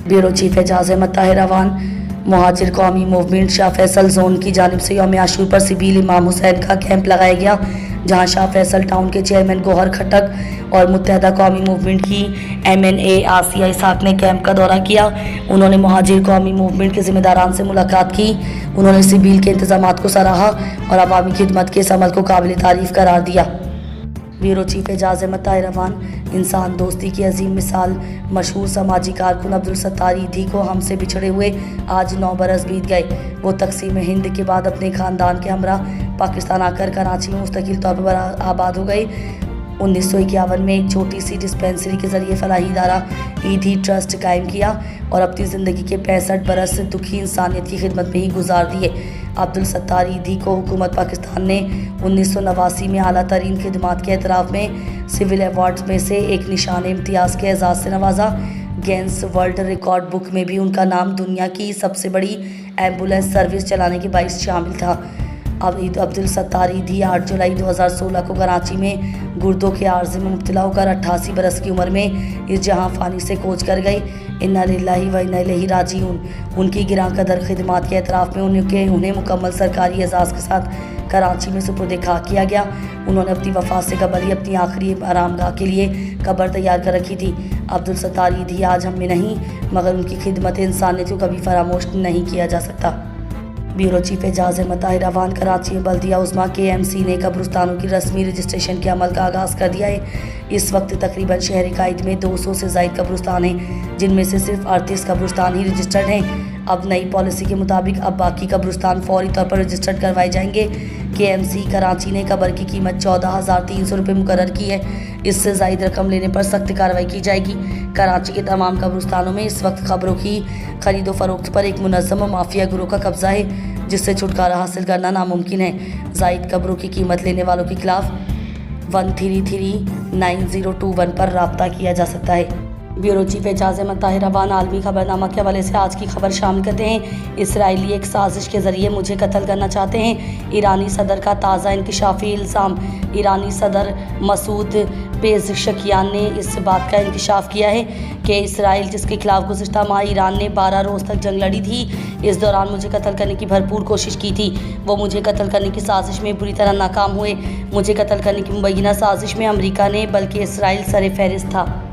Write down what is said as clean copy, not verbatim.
Bureau chief Ejaz Ahmad Tahir Awan मुहाजिर कौमी movement Shah Faisal zone की जानिब से यौम आशूर पर सिविल इमाम हुसैन का कैंप लगाया गया, जहां शाह फैसल टाउन के चेयरमैन गौहर खट्टक और मुत्तहदा कौमी मूवमेंट की MNA आसिया इसाक ने कैंप का दौरा किया। उन्होंने मुहाजिर कौमी मूवमेंट के जिम्मेदारान से मुलाकात की। उन्होंने सिविल के इंतजामात को सराहा और अवामी खिदमत के इस अमल को काबिल तारीफ करार दिया। ब्यूरो चीफ एजाज अहमद ताहिर अवान इंसान दोस्ती की अजीम मिसाल मशहूर समाजी कारकुन अब्दुल सत्तार ईधी को हमसे बिछड़े हुए आज 9 बरस बीत गए। वो तकसीम हिंद के बाद अपने ख़ानदान के हमरा पाकिस्तान आकर कराची में मुस्तकिल तौर पर आबाद हो गए। 1951 में एक छोटी सी डिस्पेंसरी के ज़रिए फलाही इदारा ईधी ट्रस्ट कायम किया और अपनी ज़िंदगी के 65 बरस दुखी इंसानियत की खिदमत में ही गुजार दिए। अब्दुल सत्तार ईधी को हुकूमत पाकिस्तान ने 1989 में आला तरीन खिदमात के एतराफ़ में सिविल अवार्ड्स में से एक निशान इम्तियाज़ के एजाज़ से नवाजा। गिनीज वर्ल्ड रिकॉर्ड बुक में भी उनका नाम दुनिया की सबसे बड़ी एम्बुलेंस सर्विस चलाने के बाइस शामिल था। अब्दुल सत्तार ईधी 8 जुलाई 2016 को कराची में गुर्दों के आर्ज़े में मुब्तला होकर 88 बरस की उम्र में इस जहां फ़ानी से कोच कर गए। इन्ना लिल्लाहि व इन्ना इलैहि राजिऊन। उनकी गिरां कदर खिदमात के एतराफ़ में उन्हें मुकम्मल सरकारी एजाज़ के साथ कराची में सुपुर्द खाक किया गया। उन्होंने अपनी वफ़ात से कबल ही अपनी आखिरी आरामगाह के लिए कब्र तैयार कर रखी थी। अब्दुल सत्तार ईधी आज हम में नहीं, मगर उनकी खिदमत इंसानियत को कभी फरामोश नहीं किया जा सकता। ब्यूरो चीफ एजाज अहमद ताहिर अवान कराची में बल्दिया उज़्मा KMC ने कब्रिस्तानों की रस्मी रजिस्ट्रेशन के अमल का आगाज़ कर दिया है। इस वक्त तकरीबन शहर कायद में 200 से ज़ायद कब्रिस्तान हैं, जिनमें से सिर्फ 38 कब्रिस्तान ही रजिस्टर्ड हैं। अब नई पॉलिसी के मुताबिक अब बाकी कब्रिस्तान फौरी तौर पर रजिस्टर्ड करवाए जाएंगे। KMC कराची ने कब्र की कीमत 14,300 रुपये मुकर्रर की है। इससे ज़ायद रकम लेने पर सख्त कार्रवाई की जाएगी। कराची के तमाम कब्रिस्तानों में इस वक्त खबरों की खरीदो फरोख्त पर एक मुनज़्ज़म माफिया गिरोह का कब्जा है, जिससे छुटकारा हासिल करना नामुमकिन है। ज़ायद कब्रों की कीमत लेने वालों के खिलाफ 1339021 पर राब्ता किया जा सकता है। ब्यूरो चीफ एजाज अहमद ताहिर अवान आलमी खबरनामा के हवाले से आज की खबर शामिल करते हैं। इसराइली एक साजिश के ज़रिए मुझे कत्ल करना चाहते हैं। ईरानी सदर का ताज़ा इंकशाफी इल्ज़ाम। ईरानी सदर मसूद पेज़ेश्कियान ने इस बात का इंकशाफ किया है कि इसराइल, जिसके खिलाफ गुज़िश्ता माह ईरान ने 12 रोज़ तक जंग लड़ी थी, इस दौरान मुझे कत्ल करने की भरपूर कोशिश की थी। वो मुझे कत्ल करने की साजिश में बुरी तरह नाकाम हुए। मुझे कत्ल करने की मुबैना साजिश में अमरीका ने बल्कि इसराइल सर फहरिस्त था।